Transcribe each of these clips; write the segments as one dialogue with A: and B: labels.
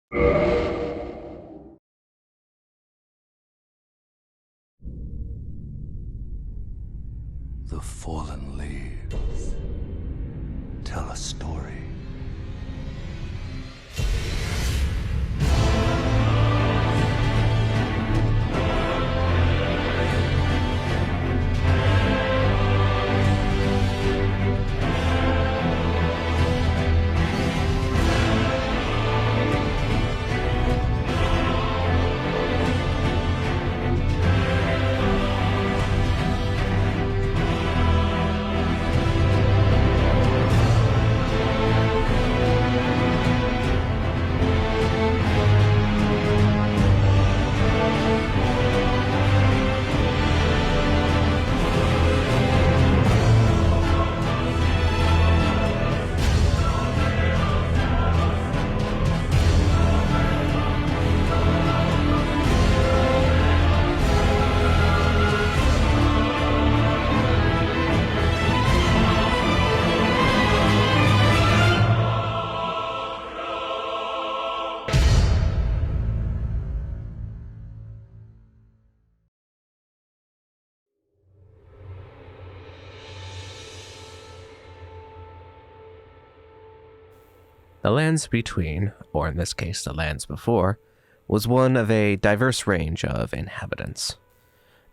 A: The fallen leaves tell a story.
B: The lands between, or in this case the lands before, was one of a diverse range of inhabitants.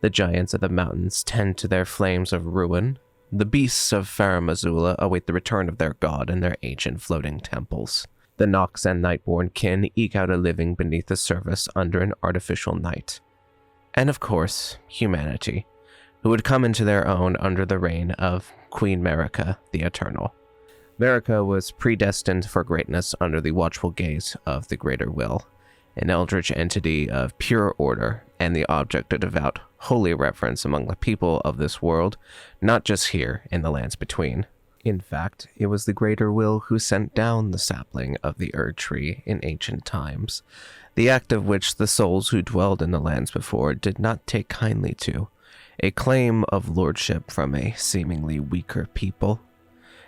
B: The giants of the mountains tend to their flames of ruin. The beasts of Farum Azula await the return of their god in their ancient floating temples. The Nox and Nightborn kin eke out a living beneath the surface under an artificial night. And of course, humanity, who would come into their own under the reign of Queen Marika the Eternal. Marika was predestined for greatness under the watchful gaze of the Greater Will, an eldritch entity of pure order and the object of devout, holy reverence among the people of this world, not just here in the lands between. In fact, it was the Greater Will who sent down the sapling of the Erd Tree in ancient times, the act of which the souls who dwelled in the lands before did not take kindly to, a claim of lordship from a seemingly weaker people.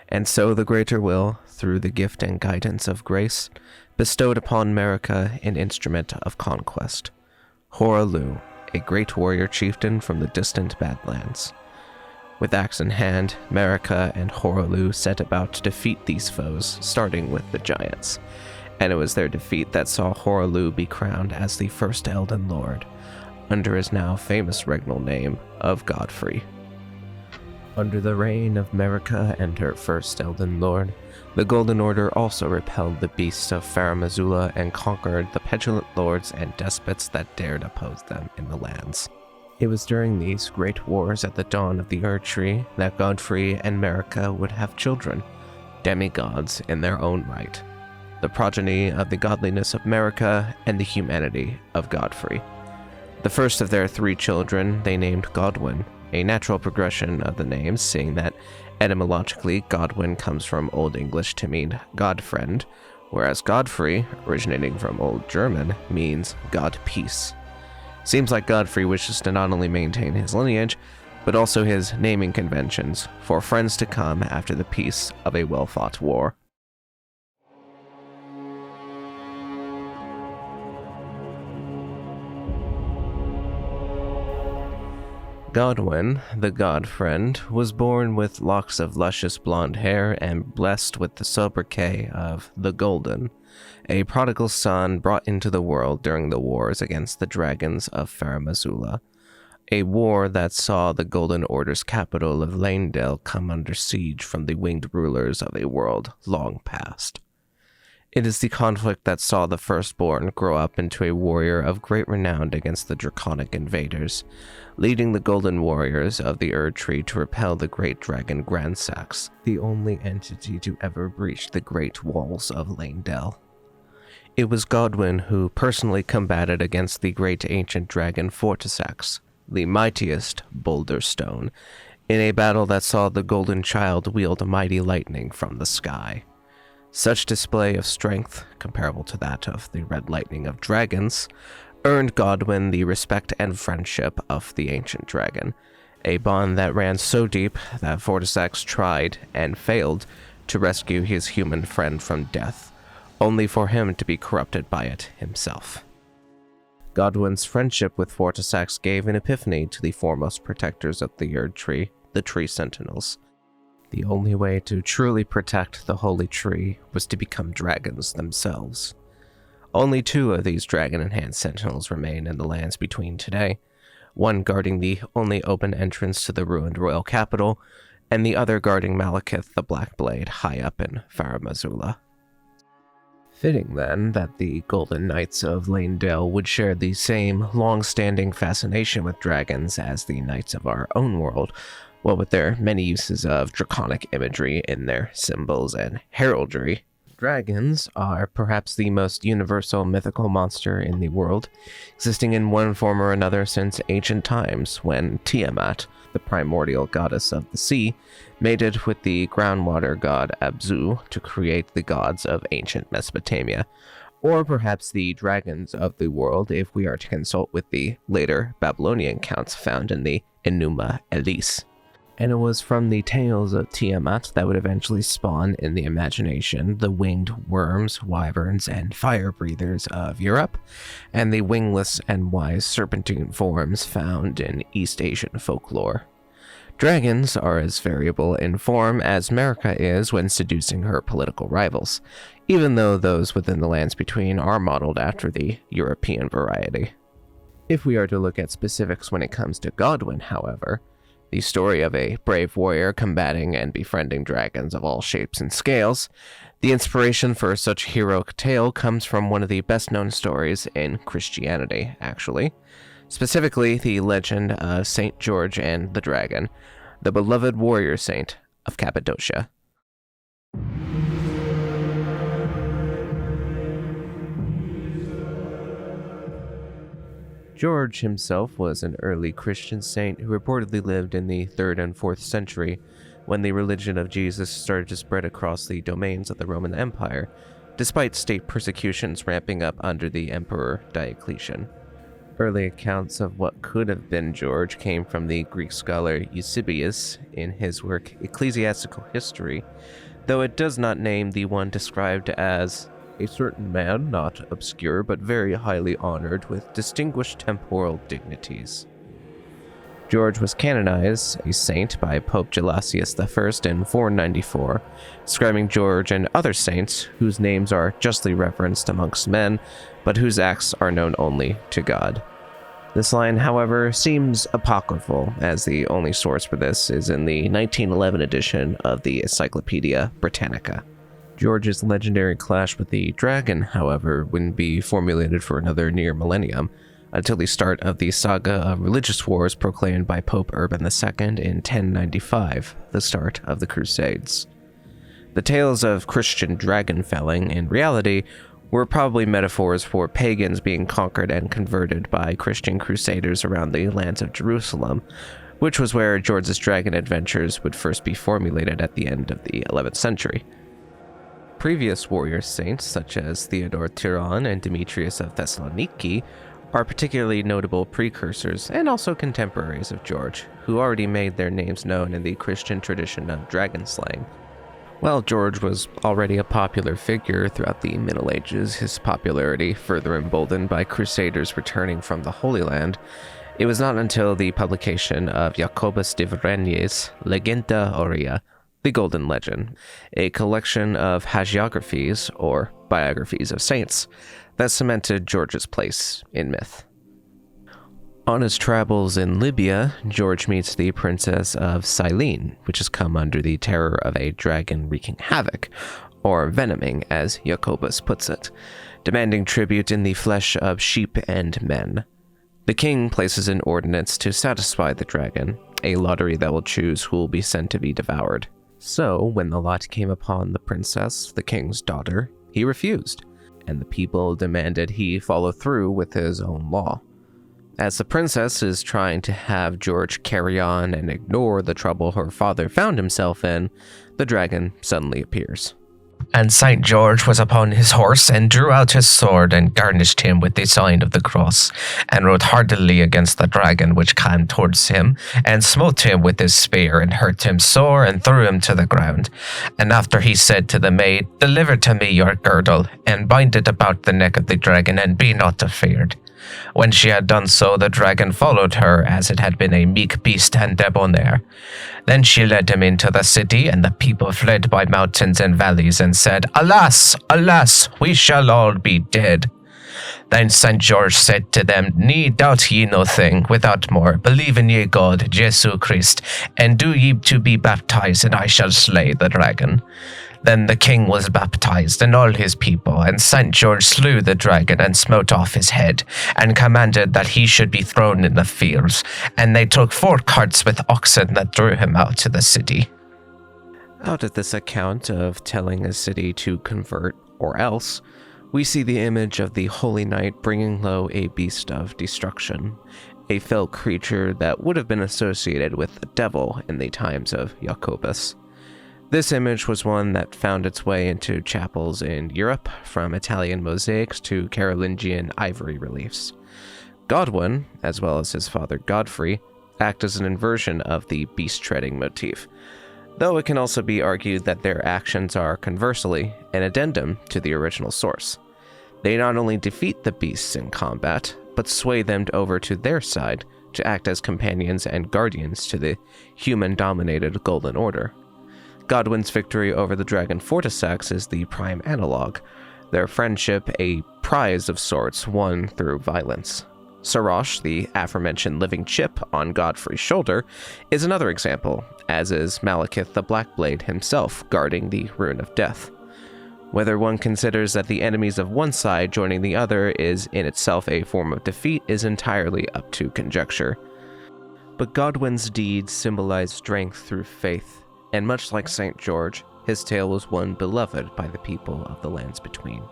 B: And so the Greater Will, through the gift and guidance of grace, bestowed upon Marika an instrument of conquest, Hoarah, a great warrior chieftain from the distant Badlands. With axe in hand, Marika and Hoarah set about to defeat these foes, starting with the giants, and it was their defeat that saw Hoarah be crowned as the First Elden Lord, under his now famous regnal name of Godfrey. Under the reign of Marika and her First Elden Lord, the Golden Order also repelled the beasts of Farum Azula and conquered the petulant lords and despots that dared oppose them in the lands. It was during these great wars at the dawn of the Erd Tree that Godfrey and Marika would have children, demigods in their own right, the progeny of the godliness of Marika and the humanity of Godfrey. The first of their 3 children they named Godwyn, a natural progression of the names, seeing that etymologically Godwyn comes from Old English to mean God-friend, whereas Godfrey, originating from Old German, means God-peace. Seems like Godfrey wishes to not only maintain his lineage, but also his naming conventions for friends to come after the peace of a well-fought war. Godwyn, the God-friend, was born with locks of luscious blonde hair and blessed with the sobriquet of the Golden, a prodigal son brought into the world during the wars against the dragons of Farum Azula, a war that saw the Golden Order's capital of Leyndell come under siege from the winged rulers of a world long past. It is the conflict that saw the firstborn grow up into a warrior of great renown against the draconic invaders, leading the Golden Warriors of the Erd Tree to repel the great dragon Grafted, the only entity to ever breach the great walls of Leyndell. It was Godwyn who personally combated against the great ancient dragon Fortissax, the mightiest boulder stone, in a battle that saw the Golden Child wield mighty lightning from the sky. Such display of strength, comparable to that of the red lightning of dragons, earned Godwyn the respect and friendship of the ancient dragon, a bond that ran so deep that Fortissax tried and failed to rescue his human friend from death, only for him to be corrupted by it himself. Godwyn's friendship with Fortissax gave an epiphany to the foremost protectors of the Erd Tree, the Tree Sentinels. The only way to truly protect the Holy Tree was to become dragons themselves. Only 2 of these dragon-enhanced sentinels remain in the lands between today, one guarding the only open entrance to the ruined royal capital, and the other guarding Malekith the Black Blade high up in Faramazula. Fitting, then, that the Golden Knights of Leyndell would share the same long-standing fascination with dragons as the Knights of our own world, what with their many uses of draconic imagery in their symbols and heraldry. Dragons are perhaps the most universal mythical monster in the world, existing in one form or another since ancient times, when Tiamat, the primordial goddess of the sea, mated with the groundwater god Abzu to create the gods of ancient Mesopotamia, or perhaps the dragons of the world if we are to consult with the later Babylonian accounts found in the Enuma Elish. And it was from the tales of Tiamat that would eventually spawn in the imagination the winged worms, wyverns, and fire breathers of Europe, and the wingless and wise serpentine forms found in East Asian folklore. Dragons are as variable in form as America is when seducing her political rivals, even though those within the lands between are modeled after the European variety. If we are to look at specifics when it comes to Godwyn, however, the story of a brave warrior combating and befriending dragons of all shapes and scales, the inspiration for such a heroic tale comes from one of the best-known stories in Christianity, actually. Specifically, the legend of St. George and the Dragon, the beloved warrior saint of Cappadocia. George himself was an early Christian saint who reportedly lived in the 3rd and 4th century, when the religion of Jesus started to spread across the domains of the Roman Empire, despite state persecutions ramping up under the Emperor Diocletian. Early accounts of what could have been George came from the Greek scholar Eusebius in his work Ecclesiastical History, though it does not name the one described as a certain man, not obscure but very highly honored with distinguished temporal dignities. George was canonized a saint by Pope Gelasius I in 494, describing George and other saints whose names are justly reverenced amongst men, but whose acts are known only to God. This line, however, seems apocryphal, as the only source for this is in the 1911 edition of the Encyclopedia Britannica. George's legendary clash with the dragon, however, wouldn't be formulated for another near millennium, until the start of the saga of religious wars proclaimed by Pope Urban II in 1095, the start of the Crusades. The tales of Christian dragon felling, in reality, were probably metaphors for pagans being conquered and converted by Christian crusaders around the lands of Jerusalem, which was where George's dragon adventures would first be formulated at the end of the 11th century. Previous warrior saints, such as Theodore Tyron and Demetrius of Thessaloniki, are particularly notable precursors and also contemporaries of George, who already made their names known in the Christian tradition of dragon slaying. While George was already a popular figure throughout the Middle Ages, his popularity further emboldened by crusaders returning from the Holy Land, it was not until the publication of Jacobus de Varigny's Legenda Aurea, the Golden Legend, a collection of hagiographies, or biographies of saints, that cemented George's place in myth. On his travels in Libya, George meets the Princess of Cyllene, which has come under the terror of a dragon wreaking havoc, or venoming as Jacobus puts it, demanding tribute in the flesh of sheep and men. The king places an ordinance to satisfy the dragon, a lottery that will choose who will be sent to be devoured. So, when the lot came upon the princess, the king's daughter, he refused, and the people demanded he follow through with his own law. As the princess is trying to have George carry on and ignore the trouble her father found himself in, the dragon suddenly appears. And St. George was upon his horse, and drew out his sword, and garnished him with the sign of the cross, and rode hardily against the dragon which came towards him, and smote him with his spear, and hurt him sore, and threw him to the ground. And after he said to the maid, Deliver to me your girdle, and bind it about the neck of the dragon, and be not afeard. When she had done so, the dragon followed her, as it had been a meek beast and debonair. Then she led him into the city, and the people fled by mountains and valleys, and said, Alas, alas, we shall all be dead. Then St. George said to them, Ne doubt ye no thing, without more, believe in ye God, Jesu Christ, and do ye to be baptized, and I shall slay the dragon. Then the king was baptized, and all his people, and St. George slew the dragon, and smote off his head, and commanded that he should be thrown in the fields. And they took 4 carts with oxen that drew him out to the city. Out of this account of telling a city to convert, or else, we see the image of the Holy Knight bringing low a beast of destruction, a fell creature that would have been associated with the devil in the times of Jacobus. This image was one that found its way into chapels in Europe, from Italian mosaics to Carolingian ivory reliefs. Godwyn, as well as his father Godfrey, act as an inversion of the beast-treading motif, though it can also be argued that their actions are conversely an addendum to the original source. They not only defeat the beasts in combat, but sway them over to their side to act as companions and guardians to the human-dominated Golden Order. Godwyn's victory over the dragon Fortissax is the prime analog, their friendship a prize of sorts won through violence. Sarash, the aforementioned living chip on Godfrey's shoulder, is another example, as is Malekith the Blackblade himself guarding the Rune of Death. Whether one considers that the enemies of one side joining the other is in itself a form of defeat is entirely up to conjecture. But Godwyn's deeds symbolize strength through faith, and much like St. George, his tale was one beloved by the people of the lands between.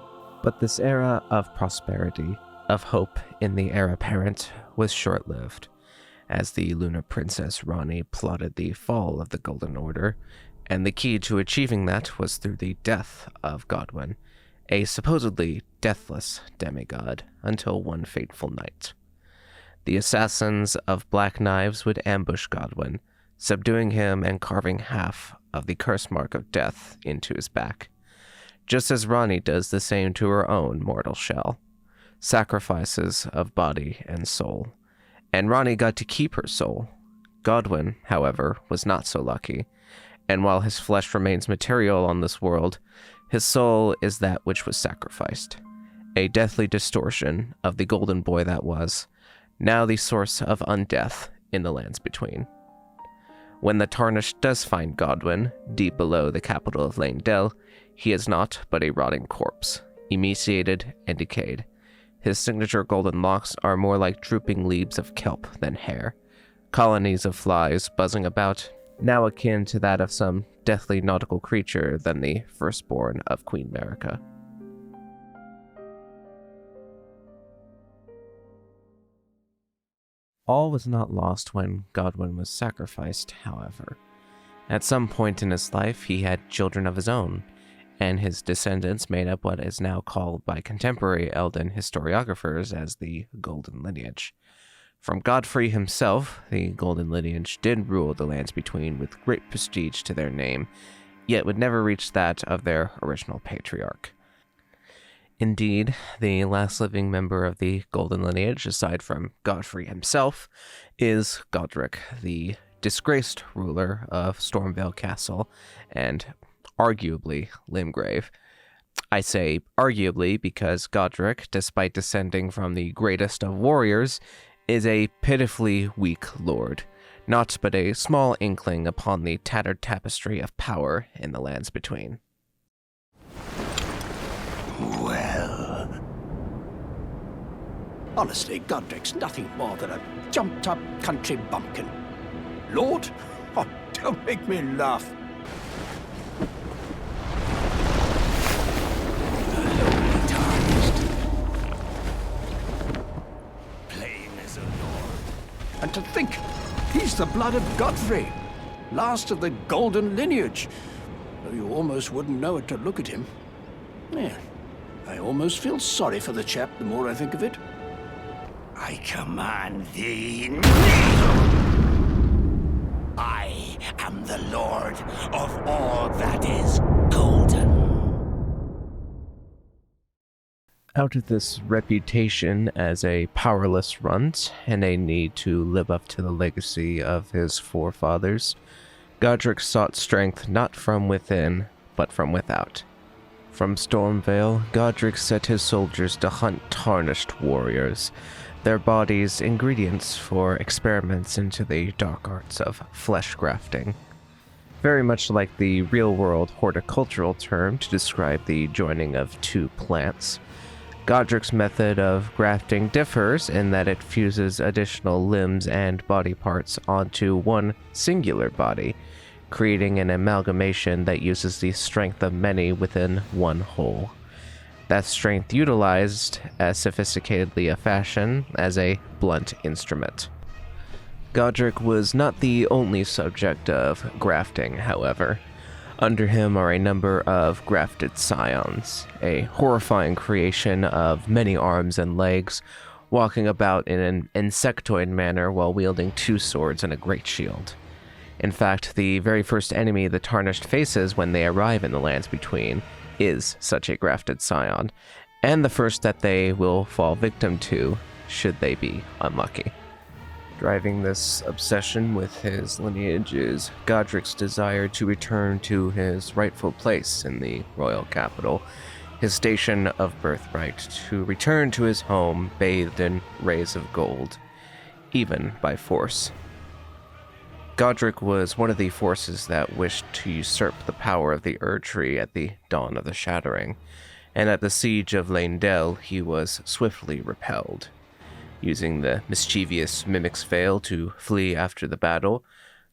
B: But this era of prosperity, of hope in the heir apparent, was short-lived, as the Lunar Princess Ranni plotted the fall of the Golden Order, and the key to achieving that was through the death of Godwyn, a supposedly deathless demigod, until one fateful night. The assassins of Black Knives would ambush Godwyn, subduing him and carving half of the curse mark of death into his back, just as Ranni does the same to her own mortal shell. Sacrifices of body and soul, and Ranni got to keep her soul. Godwyn, however, was not so lucky, and while his flesh remains material on this world, his soul is that which was sacrificed, a deathly distortion of the golden boy that was, now the source of undeath in the lands between. When the Tarnished does find Godwyn, deep below the capital of Leyndell, he is not but a rotting corpse, emaciated and decayed. His signature golden locks are more like drooping leaves of kelp than hair, colonies of flies buzzing about, now akin to that of some deathly nautical creature than the firstborn of Queen Marika. All was not lost when Godwyn was sacrificed, however. At some point in his life, he had children of his own, and his descendants made up what is now called by contemporary Elden historiographers as the Golden Lineage. From Godfrey himself, the Golden Lineage did rule the lands between with great prestige to their name, yet would never reach that of their original patriarch. Indeed, the last living member of the Golden Lineage, aside from Godfrey himself, is Godrick, the disgraced ruler of Stormveil Castle, and arguably Limgrave. I say arguably because Godrick, despite descending from the greatest of warriors, is a pitifully weak lord, not but a small inkling upon the tattered tapestry of power in the lands between.
C: Well, honestly, Godrick's nothing more than a jumped-up country bumpkin. Lord? Oh, don't make me laugh. Plain as a lord. And to think, he's the blood of Godfrey, last of the Golden Lineage. You almost wouldn't know it to look at him. Yeah, I almost feel sorry for the chap the more I think of it. I command thee now! I am the Lord of all that is golden.
B: Out of this reputation as a powerless runt and a need to live up to the legacy of his forefathers, Godrick sought strength not from within, but from without. From Stormveil, Godrick set his soldiers to hunt tarnished warriors, their bodies ingredients for experiments into the dark arts of flesh grafting. Very much like the real-world horticultural term to describe the joining of two plants, Godrick's method of grafting differs in that it fuses additional limbs and body parts onto one singular body, creating an amalgamation that uses the strength of many within one whole. That strength utilized as sophisticatedly a fashion as a blunt instrument. Godrick was not the only subject of grafting, however. Under him are a number of grafted scions, a horrifying creation of many arms and legs, walking about in an insectoid manner while wielding two swords and a great shield. In fact, the very first enemy the Tarnished faces when they arrive in the Lands Between is such a grafted scion, and the first that they will fall victim to, should they be unlucky. Driving this obsession with his lineage is Godrick's desire to return to his rightful place in the royal capital, his station of birthright, to return to his home bathed in rays of gold, even by force. Godrick was one of the forces that wished to usurp the power of the Erdtree at the dawn of the Shattering, and at the siege of Leyndell he was swiftly repelled. Using the mischievous Mimic's Veil to flee after the battle,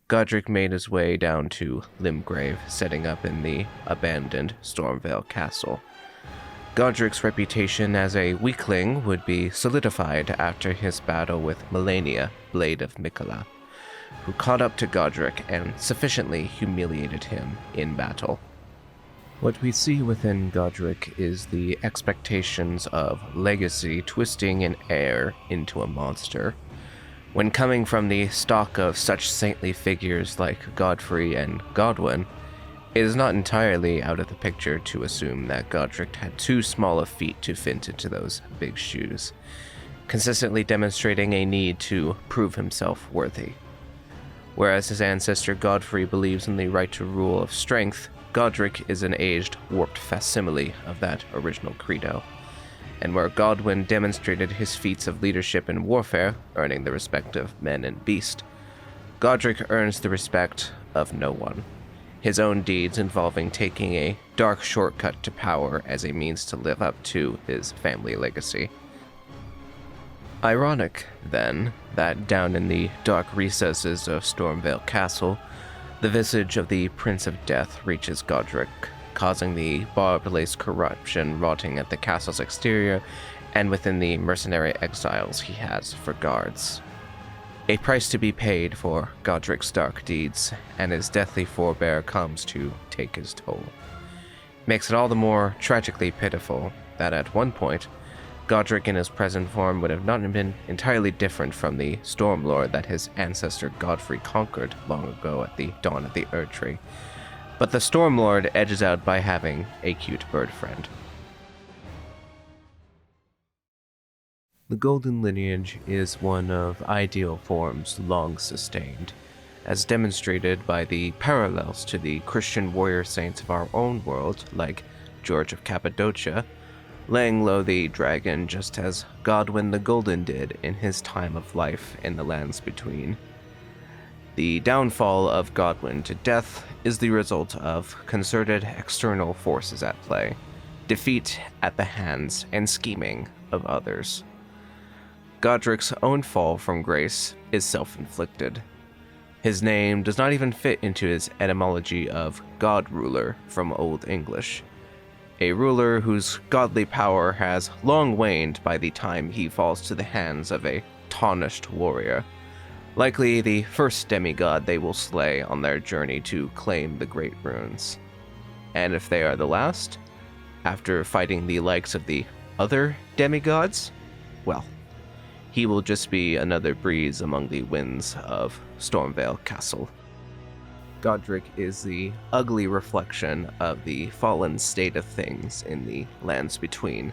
B: Godrick made his way down to Limgrave, setting up in the abandoned Stormveil castle. Godrick's reputation as a weakling would be solidified after his battle with Melania, Blade of Mikola, who caught up to Godrick and sufficiently humiliated him in battle. What we see within Godrick is the expectations of legacy twisting an heir into a monster. When coming from the stock of such saintly figures like Godfrey and Godwyn, it is not entirely out of the picture to assume that Godrick had too small a feet to fit into those big shoes, consistently demonstrating a need to prove himself worthy. Whereas his ancestor Godfrey believes in the right to rule of strength, Godrick is an aged, warped facsimile of that original credo. And where Godwyn demonstrated his feats of leadership in warfare, earning the respect of men and beast, Godrick earns the respect of no one, his own deeds involving taking a dark shortcut to power as a means to live up to his family legacy. Ironic, then, that down in the dark recesses of Stormveil Castle, the visage of the Prince of Death reaches Godrick, causing the barbed-laced corruption rotting at the castle's exterior and within the mercenary exiles he has for guards. A price to be paid for Godrick's dark deeds, and his deathly forebear comes to take his toll. Makes it all the more tragically pitiful that at one point, Godrick in his present form would have not been entirely different from the Stormlord that his ancestor Godfrey conquered long ago at the dawn of the Erdtree. But the Stormlord edges out by having a cute bird friend. The Golden Lineage is one of ideal forms long sustained, as demonstrated by the parallels to the Christian warrior saints of our own world, like George of Cappadocia, laying low the dragon just as Godwyn the Golden did in his time of life in the Lands Between. The downfall of Godwyn to death is the result of concerted external forces at play, defeat at the hands and scheming of others. Godrick's own fall from grace is self-inflicted. His name does not even fit into his etymology of God-ruler from Old English, a ruler whose godly power has long waned by the time he falls to the hands of a tarnished warrior, likely the first demigod they will slay on their journey to claim the Great Runes. And if they are the last, after fighting the likes of the other demigods, well, he will just be another breeze among the winds of Stormveil Castle. Godrick is the ugly reflection of the fallen state of things in the lands between,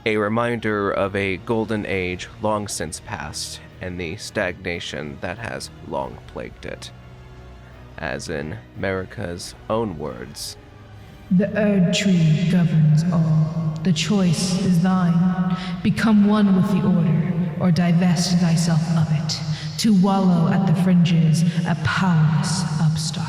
B: a reminder of a golden age long since past and the stagnation that has long plagued it. As in Marika's own words,
D: "The Erd Tree governs all. The choice is thine. Become one with the Order, or divest thyself of it, to wallow at the fringes, a powerless upstart."